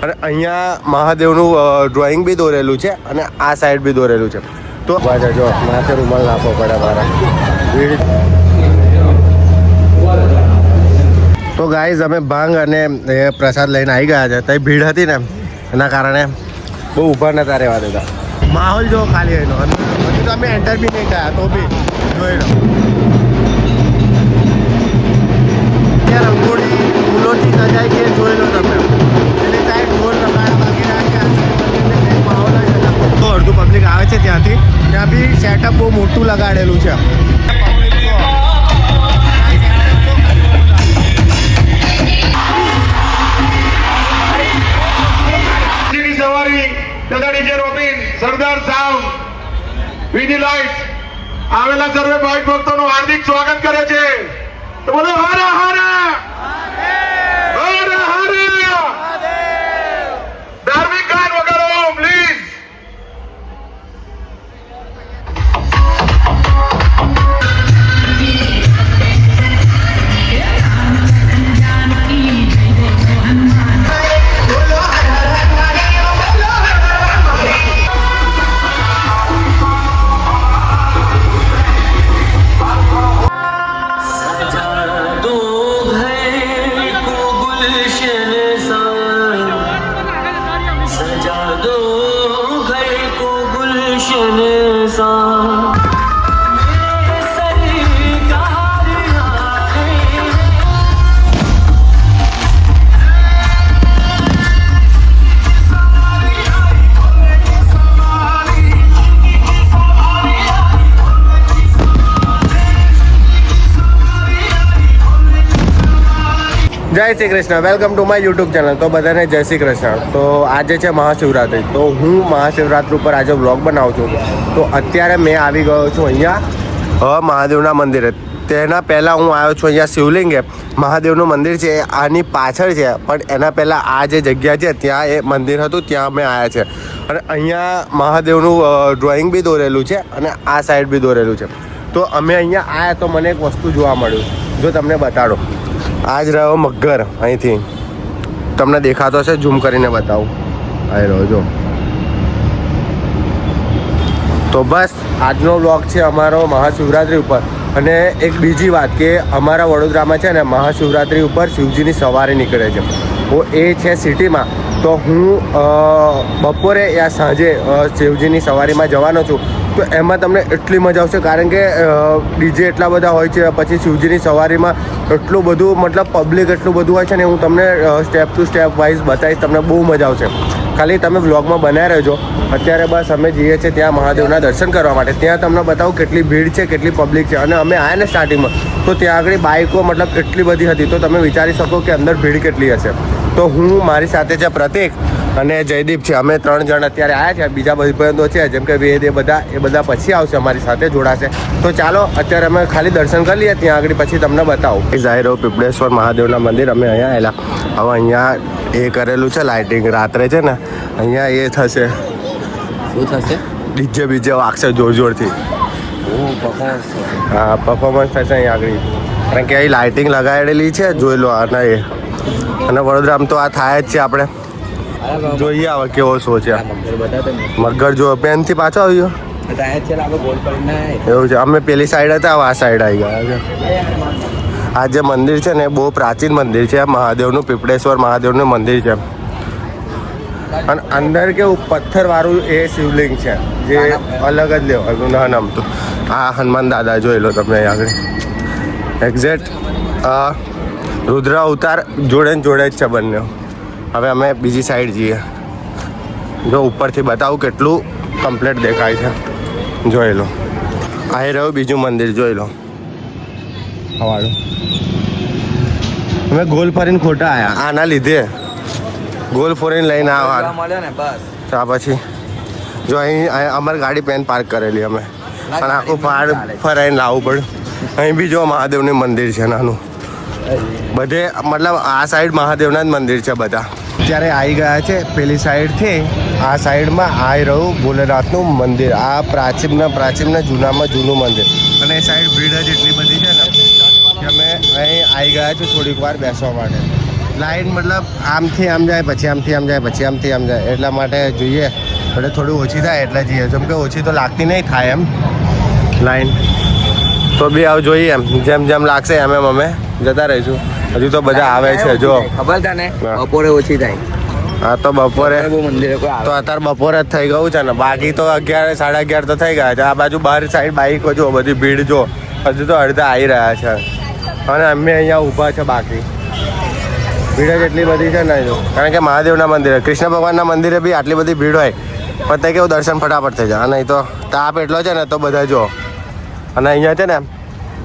અને અહીંયા મહાદેવનું ડ્રોઈંગ બી દોરેલું છે અને આ સાઈડ બી દોરેલું છે. તો જો માથે રૂમાલ નાખવો પડે મારા ભીડ. તો ગાઈઝ અમે ભાંગ અને પ્રસાદ લઈને આવી ગયા છે. ત્યાં ભીડ હતી ને એના કારણે બહુ ઊભા નતા રહેવા દેતા. માહોલ જો ખાલી એનો હજી તો અમે એન્ટર બી નહીં ગયા તો બી જોઈ લો. ત્યાં રંગોળી ફૂલોથી સજાય છે જોઈ લો તમે. એની સાઈડ ઢોલ રમાડા બાકી રાખ્યા માહોલ તો અડધું પબ્લિક આવે છે ત્યાંથી. ત્યાં બી સેટઅપ બહુ મોટું લગાડેલું છે. સરદાર સાહેબ વીડી લાઈટ આવેલા સર્વે ભાઈ ભક્તોનું હાર્દિક સ્વાગત કરે છે. તો બોલો હર હર હર હર ધાર્મિક ગાન વગાડો પ્લીઝ. જય Shri Krishna. Welcome to my YouTube channel. તો બધાને જય શ્રી કૃષ્ણ. તો આજે છે મહાશિવરાત્રિ. તો હું મહાશિવરાત્રિ ઉપર આજે વ્લોગ બનાવું છું. તો અત્યારે મેં આવી ગયો છું અહીંયા મહાદેવના મંદિરે. તેના પહેલાં હું આવ્યો છું અહીંયા શિવલિંગે. મહાદેવનું મંદિર છે આની પાછળ છે, પણ એના પહેલાં આ જે જગ્યા છે ત્યાં એ મંદિર હતું ત્યાં અમે આવ્યા છે. અને અહીંયા મહાદેવનું ડ્રોઈંગ બી દોરેલું છે અને આ સાઈડ બી દોરેલું છે. તો અમે અહીંયા આવ્યા તો મને એક વસ્તુ જોવા મળ્યું. જો તમને બતાડો, આજ રહ્યો મગર. અહીંથી તમને દેખાતો હશે, ઝૂમ કરીને બતાવું. આવી રહ્યો જો. તો બસ આજનો વ્લોગ છે અમારો મહાશિવરાત્રિ ઉપર. અને એક બીજી વાત કે અમારા વડોદરામાં છે ને મહાશિવરાત્રિ ઉપર શિવજીની સવારી નીકળે છે. એ છે સિટીમાં. તો હું બપોરે યા સાંજે શિવજીની સવારીમાં જવાનો છું. તો એમાં તમને એટલી મજા આવશે, કારણ કે ડીજે એટલા બધા હોય છે. પછી શિવજીની સવારીમાં એટલું બધું મતલબ પબ્લિક એટલું બધું હોય છે ને હું તમને સ્ટેપ ટુ સ્ટેપ વાઇઝ બતાવીશ. તમને બહુ મજા આવશે. ખાલી તમે વ્લોગમાં બનાવી રહેજો. અત્યારે બસ અમે જઈએ છીએ ત્યાં મહાદેવના દર્શન કરવા માટે. ત્યાં તમને બતાવું કેટલી ભીડ છે, કેટલી પબ્લિક છે. અને અમે આવ્યા ને સ્ટાર્ટિંગમાં તો ત્યાં આગળ બાઇકો મતલબ એટલી બધી હતી. તો તમે વિચારી શકો કે અંદર ભીડ કેટલી હશે. તો હું મારી સાથે છે પ્રતિક અને જયદીપ છે. અમે 3 જણ અત્યારે આવ્યા છે. બીજા ભાઈબંધો છે જેમ કે વેદ એ બધા પછી આવશે, અમારી સાથે જોડાશે. તો ચાલો અત્યારે અમે ખાલી દર્શન કરી લઈએ ત્યાં આગળ, પછી તમને બતાવું. જાહેર પીપળેશ્વર મહાદેવના મંદિર અમે અહીંયા આવેલા. હવે અહીંયા એ કરેલું છે લાઇટિંગ. રાત્રે છે ને અહીંયા એ થશે. શું થશે? ડીજે બીજે વાગશે જોરથી. હા, પરફોર્મન્સ થશે અહીંયા આગળ. કારણ કે અહીં લાઇટિંગ લગાવેલી છે, જોઈ લો. અને વડોદરામાં તો આ થાય જ છે. આપણે જોઈએ હવે કેવો શો છે. મગર જો પેનથી પાછો આવ્યો એવું છે. અમે પેલી સાઈડ હતા, આ સાઈડ આવી ગયા છે. આ જે મંદિર છે ને બહુ પ્રાચીન મંદિર છે. મહાદેવનું પીપળેશ્વર મહાદેવનું મંદિર છે. અને અંદર કેવું પથ્થરવાળું એ શિવલિંગ છે જે અલગ જ લેવલનું. ના નામ તો આ હનુમાન દાદા જોઈ લો તમે અહીં આગળ. એક્ઝેક્ટ રુદ્ર અવતાર જોડે જ છે બંને. હવે અમે બીજી સાઈડ જઈએ. જો ઉપરથી બતાવું કેટલું કમ્પ્લીટ દેખાય છે. જોઈ લો. આ રહ્યું બીજું મંદિર, જોઈ લો. હવાડું અમે ગોલ ફરીને ખોટા આવ્યા આના લીધે. ગોલ ફોરીને લઈને આવ્યા પછી જો અહીં અમારી ગાડી પેન પાર્ક કરેલી અમે. અને આખું પહાડ ફરાઈને લાવવું પડે. અહીં બી જો મહાદેવનું મંદિર છે નાનું. બધે મતલબ આ સાઈડ મહાદેવના જ મંદિર છે બધા. અત્યારે આવી ગયા છે પેલી સાઈડથી આ સાઈડમાં આવી રહ્યું ભોલેનાથનું મંદિર. આ પ્રાચીન જૂનામાં જૂનું મંદિર. અને એ સાઈડ ભીડ જ એટલી બધી છે ને કે અમે અહીં આવી ગયા છીએ થોડીક વાર બેસવા માટે. લાઈન મતલબ આમથી આમ જાય પછી આમથી આમ જાય પછી આમથી આમ જાય એટલા માટે જોઈએ એટલે થોડી ઓછી થાય એટલે જઈએ જેમ કે ઓછી તો લાગતી નહીં થાય એમ લાઈન તો બી આવ જોઈએ એમ જેમ જેમ લાગશે એમ એમ અમે જતા રહીશું હજુ તો બધા આવે છે જો ખબર તને હા. બપોરે ઓછી થાય હા તો બપોરે બહુ મંદિરે કોઈ આવે તો અત્યારે બપોરે જ થઈ ગયું છે ને બાકી તો 11 11:30 તો થઈ ગયા છે આ બાજુ બહાર સાઈડ બાઈકો જો બધી ભીડ જો હજુ તો અડધા આવી રહ્યા છે અને અમે અહીંયા ઊભા છે બાકી ભીડ જ એટલી બધી છે ને જો કારણ કે મહાદેવના મંદિરે કૃષ્ણ ભગવાનના મંદિરે બી આટલી બધી ભીડ હોય પણ તે કેવું દર્શન ફટાફટ થઈ જાય નહીં તો તાપ એટલો છે ને તો બધા જો અને અહીંયા છે ને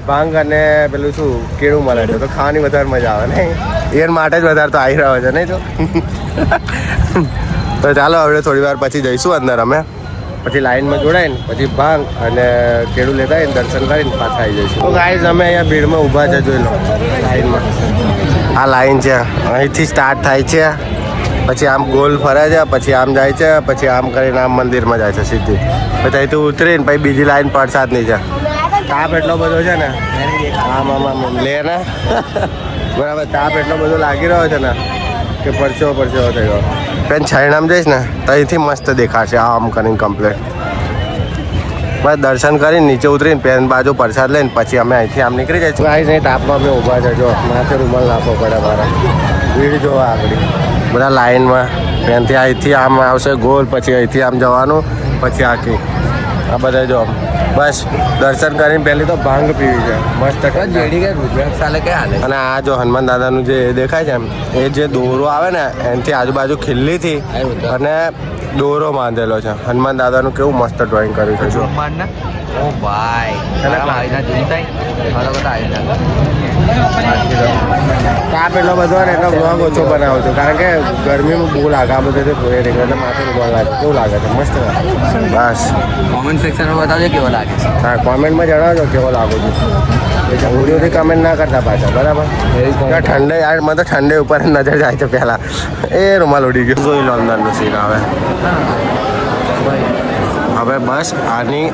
ભાંગ અને પેલું શું કેળું મળે છે તો ખાવાની વધારે મજા આવે નહીં એના માટે જ વધારે તો આવી રહ્યો છે નહીં તો ચાલો હવે થોડી વાર પછી જઈશું અંદર અમે પછી લાઈનમાં જોડાઈને પછી ભાંગ અને કેળું લેતા આવીને દર્શન કરીને પાછા આવી જઈશું તો ગાઈઝ અમે અહીંયા ભીડમાં ઊભા છે જોઈ લો લાઈનમાં આ લાઈન છે અહીંથી સ્ટાર્ટ થાય છે પછી આમ ગોલ ફરે છે પછી આમ જાય છે પછી આમ કરીને આમ મંદિરમાં જાય છે સીધી પછી અહીંથી ઉતરીને પછી બીજી લાઈન પ્રસાદની છે તાપ એટલો બધો છે ને આમ આમ આમ લે ને બરાબર તાપ એટલો બધો લાગી રહ્યો છે ને કે પરસેવો પરસેવો થઈ ગયો પેન છાયણામ જઈશ ને તો અહીંથી મસ્ત દેખાશે આમ કરીને કમ્પ્લીટ બસ દર્શન કરીને નીચે ઉતરીને પેન બાજુ પ્રસાદ લઈને પછી અમે અહીંથી આમ નીકળી જઈશું આવીશ અહીં તાપમાં અમે ઊભા છે જો માથે રૂમાલ નાખવો પડે મારા ભીડ જોવા આગળ બધા લાઈનમાં પેનથી અહીંથી આમ આવશે ગોલ પછી અહીંથી આમ જવાનું પછી આખી આ બધા જો બસ દર્શન કરીને પહેલી તો ભાંગ પીવી છે મસ્ત જેડી કે ગુજરાત સાલે કે હાલે અને આ જો હનુમાન દાદાનું જે દેખાય છે એમ એ જે દોરો આવે ને એનાથી આજુબાજુ ખીલ્લીથી અને દોરો બાંધેલો છે હનુમાન દાદાનું કેવું મસ્ત ડ્રોઈંગ કર્યું છે જો મારના ઓ ભાઈ આવીના જોઈ થાય મારા બધા આવીના તાપ એટલો બધો ને એટલો બ્લોગ ઓછો બનાવું છું કારણ કે ગરમીમાં બહુ લાગે આ બધું પૂરે નીકળે એટલે માથે બ્લોગ લાગે કેવું લાગે છે મસ્ત બસ કોમેન્ટ સેક્શનમાં બતાવજો કેવો લાગે છે હા કોમેન્ટમાં જણાવજો કેવો લાગુ છું વિડીયોથી કમેન્ટ ના કરતા પાછા બરાબર ઠંડે યાર મને તો ઠંડે ઉપર નજર જાય છે પહેલાં એ રૂમાલ ઉડી ગયો જોઈ લો અંદરનું સીન આવે હવે બસ આની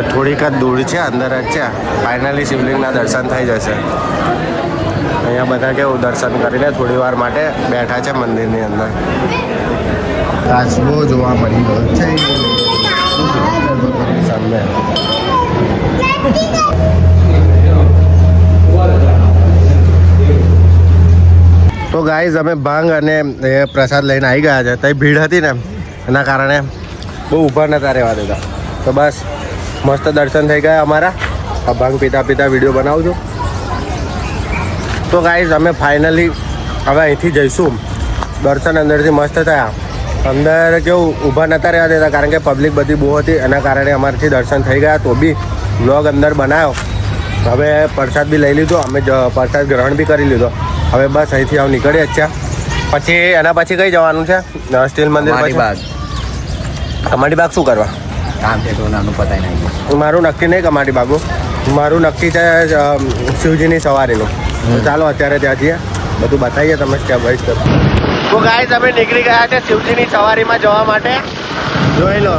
થોડીક જ દૂર છે અંદર જ છે ફાઇનલી શિવલિંગના દર્શન થઈ જશે અહીંયા બધા કેવું દર્શન કરીને થોડી વાર માટે બેઠા છે મંદિરની અંદર કાચબો જોવા મળી રહ્યો છે સામે તો ગાઈઝ અમે ભાંગ અને એ પ્રસાદ લઈને આવી ગયા છે ત્યાં ભીડ હતી ને એના કારણે બહુ ઊભા નતા રહેવા દેતા તો બસ મસ્ત દર્શન થઈ ગયા અમારા આ ભાંગ પીતા પીતા વિડીયો બનાવું છું તો ગાઈઝ અમે ફાઇનલી હવે અહીંથી જઈશું દર્શન અંદરથી મસ્ત થયા અંદર કેવું ઊભા નતા રહેવા દેતા કારણ કે પબ્લિક બધી બહુ હતી એના કારણે અમારાથી દર્શન થઈ ગયા તો બી વ્લોગ અંદર બનાવ્યો હવે પ્રસાદ બી લઈ લીધો અમે પ્રસાદ ગ્રહણ બી કરી લીધો હવે બસ અહીંથી આવ નીકળીએ જ છે પછી એના પછી કઈ જવાનું છે સ્ટીલ મંદિર મારી બાદ કમાટી બાગ શું કરવા કામ છે તો નાનું પતાઈ નાખ્યું મારું નક્કી નહીં કમાટી બાગુ મારું નક્કી છે શિવજીની સવારીનું તો ચાલો અત્યારે ત્યાં જઈએ બધું બતાવીએ તમે સ્ટેપ બાય સ્ટેપ તો ગાઈઝ અમે નીકળી ગયા છે શિવજીની સવારીમાં જવા માટે જોઈ લો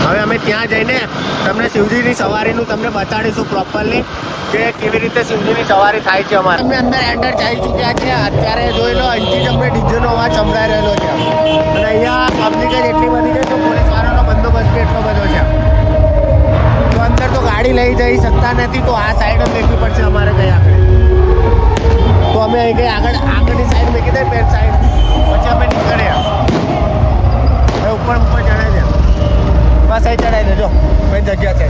હવે અમે ત્યાં જઈને તમને શિવજીની સવારીનું તમને બતાડીશું પ્રોપરલી કે કેવી રીતે શિવજીની સવારી થાય છે અમારે અમે અંદર એન્ટર થઈ ચૂક્યા છે અત્યારે જોઈ લો અહીંથી જ અમને ડીજેનો અવાજ સંભળાઈ રહેલો છે અને અહીંયા પબ્લિક જ એટલી બધી છે તો પોલીસવાળાનો બંદોબસ્ત બી એટલો બધો છે તો અંદર તો ગાડી લઈ જઈ શકતા નથી તો આ સાઈડ જ મેકવી પડશે અમારે કઈ આગળ તો અમે અહીં કઈ આગળની સાઈડ મેકી દઈએ પેન સાઈડ પછી અમે નીકળ્યા હવે ઉપર ચડાવી દે બસ અહીં ચડાવી દેજો કઈ જગ્યા છે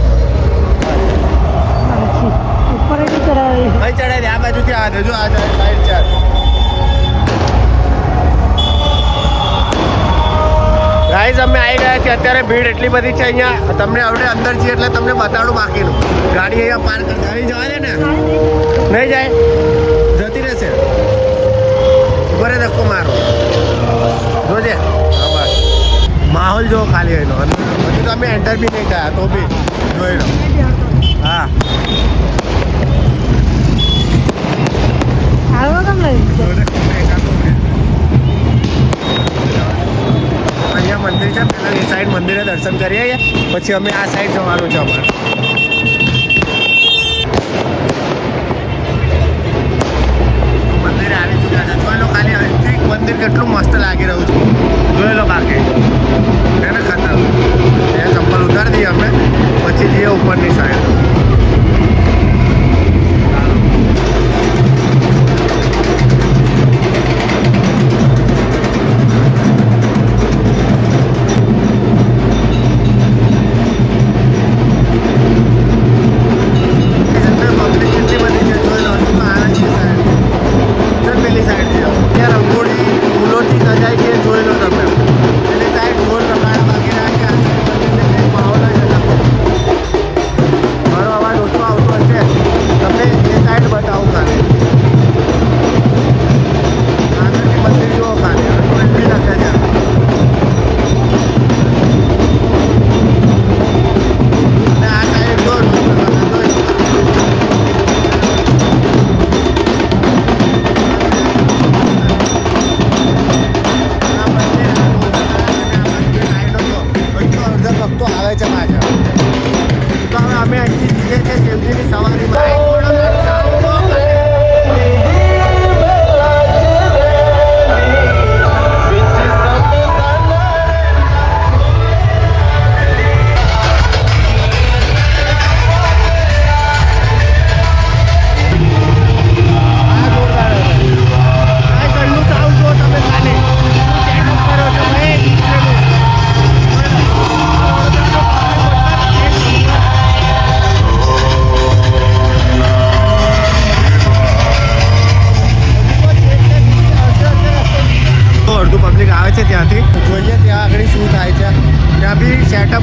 અહીં ચડાવી દે આ બાજુથી આ દેજો આ સાઈડ ચાર ગાઈઝ અમે આવી ગયા છીએ અત્યારે ભીડ એટલી બધી છે અહીંયા તમને હવે અંદર છીએ એટલે તમને બતાડું બાકીનું ગાડી અહીંયા પાર્ક કરી જવા દે ને નહીં જાય જતી રહેશે ઉભરે ધક્કો મારો જોજે હા બસ માહોલ જો ખાલી એનો હજી તો અમે એન્ટર બી નહીં થયા તો બી જોઈ લો હા અહીંયા મંદિર છે પહેલાં એ સાઈડ મંદિરે દર્શન કરીએ પછી અમે આ સાઈડ જવાનું છે અમારે મંદિરે આવી ચૂક્યા છે જોઈ લો ખાલી હવે મંદિર કેટલું મસ્ત લાગી રહ્યું છે. જોઈ લો બાકી એને ખતર એ ચપ્પલ ઉતારી દઈએ અમે પછી જઈએ ઉપરની સાઈડ.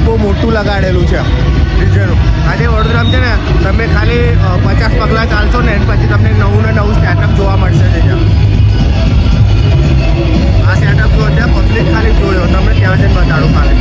બહુ મોટું લગાડેલું છે ડીજેનું. આજે વડોદરામાં છે ને તમે ખાલી 50 પગલાં ચાલશો ને પછી તમને નવું ને નવું સેટઅપ જોવા મળશે છે ત્યાં. આ સેટઅપ જો ત્યાં પબ્લિક ખાલી જોયો તમને ત્યાં જઈને બતાડું ખાલી.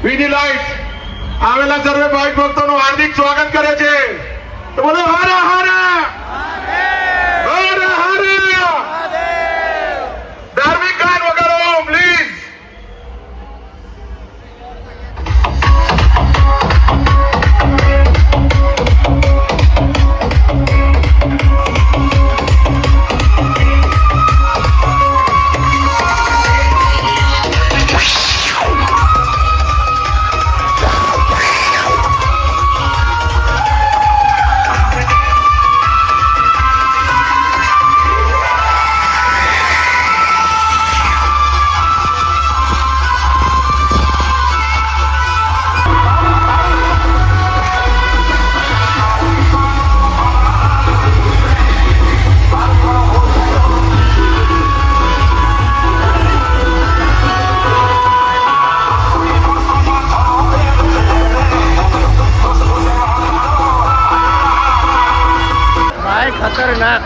વીની લાઈટ આવેલા સર્વે ભાવિક ભક્તોનું હાર્દિક સ્વાગત કરે છે. તો બોલો હર હર હર હર ધાર્મિક ગાન વગાડો પ્લીઝ. ભાઈ ખતરનાક.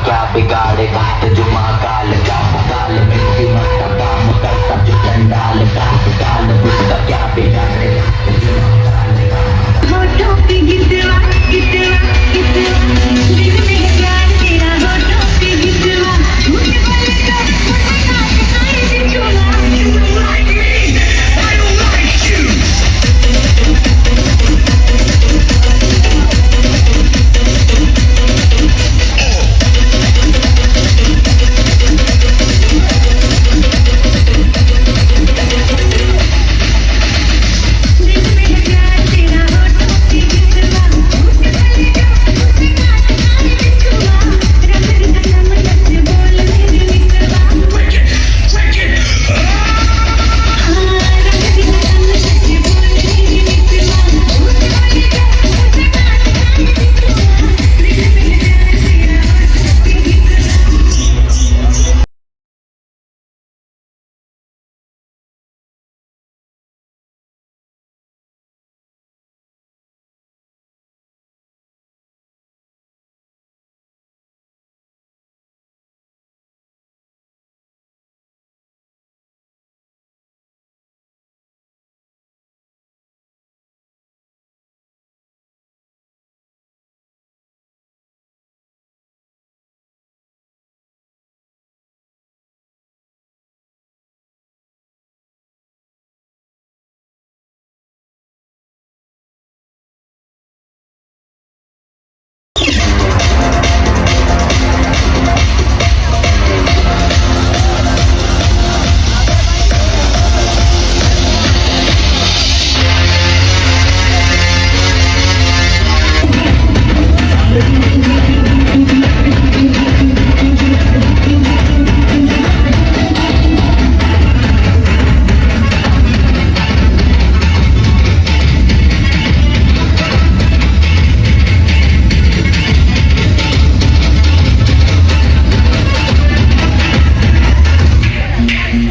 क्या बिगाड़ेगा जो महाकाल का काल मिट्टी मत काम करता जो चंडाल का काल उसका क्या बिगाड़ेगा जो महाकाल का होठों पे गिटवा गिटवा गिटवा दिल में है प्यार तेरा होठों पे गिटवा मुझे बोले तो मुझे काट आए बिछुआ दिल में है प्यार तेरा होठों पे गिटवा मुझे बोले तो मुझे काट आए बिछुआ रंग रंग सच बोल मेरे मित्रवा रंग रंग सच बोल मेरे मित्रवा मुझे बोले तो मुझे काट आए बिछुआ दिल में है प्यार तेरा होठों पे गिटवा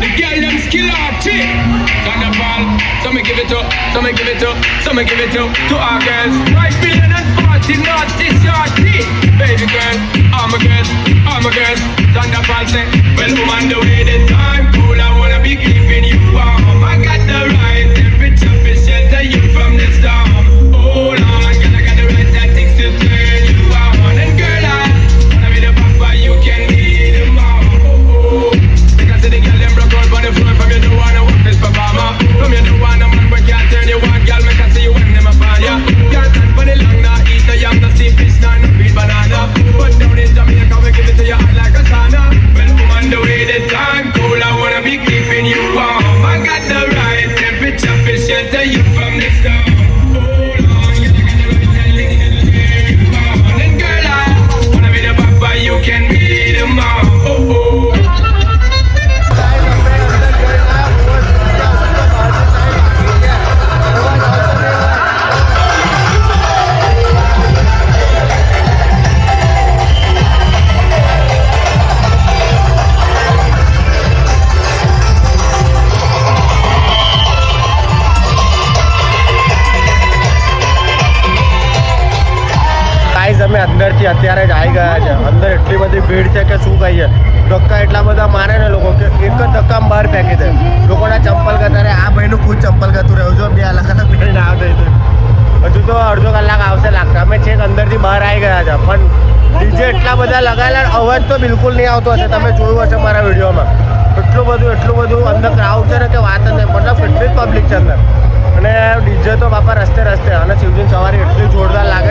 The girl them skill arty. Carnival, some give it up, some give it up, some give it up to our girls. 5 billion and 40 naughty shorty. Baby girl, I'm a girl, I'm a girl. Thunderfall say, well, woman, the way the time cool, I wanna be keeping you warm. I got the right temperature to shelter you from the storm. Hold on, girl, I got the right tactics to turn you on. And girl, I wanna be the papa, you can be the mom. Oh, because the girl them broke out on the floor. From you don't wanna work this performer. From you don't wanna man but can't turn you on. Girl, make I see you when them a fan ya. Can't stand for the long, nah eat the yam, the steam fish, nah no beat banana. But down in Jamaica we give it to you hot like a sauna. Well, woman, the way the time cool, I wanna be keeping you warm. I got the right temperature to shelter you from the storm. Hold on, girl, I got the right tactics to turn you on. And girl, I wanna be the papa, you can be the mom. Oh oh. Guys અમે અંદરથી અત્યારે જ આવી ગયા છે. અંદર એટલી બધી ભીડ છે કે શું કહીએ. ધક્કા એટલા બધા મારે ને લોકો કે એક જ ધક્કામાં બહાર ફેંકી દે. લોકોના ચંપલ ગતા આ ભાઈનું ખુદ ચંપલ ગતું રહ્યું જો 2 અલગ અલગ પહેરીને આવતા હજુ તો અડધો કલાક આવશે લાગતા. અમે છેક અંદરથી બહાર આવી ગયા છે પણ ડીજે એટલા બધા લગાવેલા અવાજ તો બિલકુલ નહીં આવતો હશે. તમે જોયું હશે મારા વિડીયોમાં. એટલું બધું અંદર ક્રાઉડ છે ને કે વાત જ નહીં. મતલબ કેટલી જ પબ્લિક છે અંદર. અને ડીજે તો બાપા રસ્તે અને શિવજીની સવારી એટલી જોરદાર લાગે